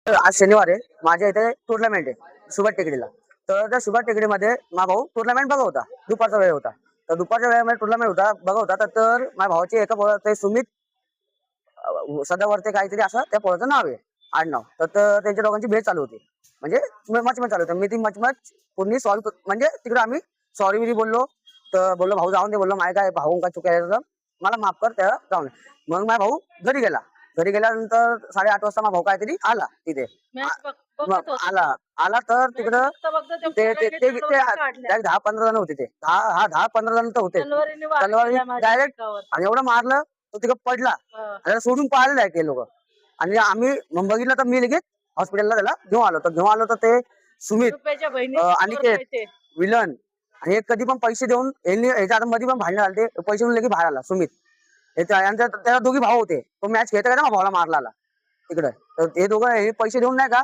आज शनिवार आहे. माझ्या इथे टुर्नामेंट आहे सुभाष टेकडीला. तर त्या सुभाष टेकडीमध्ये माझा भाऊ टुर्नामेंट बघा होता. दुपारचा वेळ होता. तर दुपारच्या वेळेमध्ये टुर्नामेंट होता बघा होता. तर माझ्या भावाचे एका पोराचं सुमित सदावर्ते काहीतरी असं त्या पोराचं नाव आहे, आडनाव. तर त्यांच्या दोघांची भेट चालू होती. म्हणजे मच चालू होतं. मी ती मच पूर्ण सॉल्व्ह म्हणजे तिकडे आम्ही सॉरी विरी बोललो. तर बोललो भाऊ जाऊन दे, बोललो माझ्या काय भाऊ काय चुकायचं मला माफ कर, त्या जाऊन दे. मग माझा भाऊ घरी गेला. घरी गेल्यानंतर 8:30 वाजता माझा भाऊ काहीतरी आला तिथे. मग आला आला तर तिकडं ते ते ते 10-15 जण होते. ते 10-15 जण तर होते. तलवारी डायरेक्ट आणि एवढं मारलं तो तिकडे पडला. आणि सोडून पाहिलेलं आहे ते लोक. आणि आम्ही मग बघितलं तर मी लगेच हॉस्पिटलला त्याला घेऊन आलो तर ते सुमित अनिकेत विलन आणि एक कधी पण पैसे देऊन ह्याच्या मध्ये पण भांडण आले. ते पैसे देऊन लगेच बाहेर आला सुमित. त्याला दोघी भाऊ होते. तो मॅच खेळता का ना भावाला मारला तिकडे. तर हे दोघं हे पैसे देऊन नाही का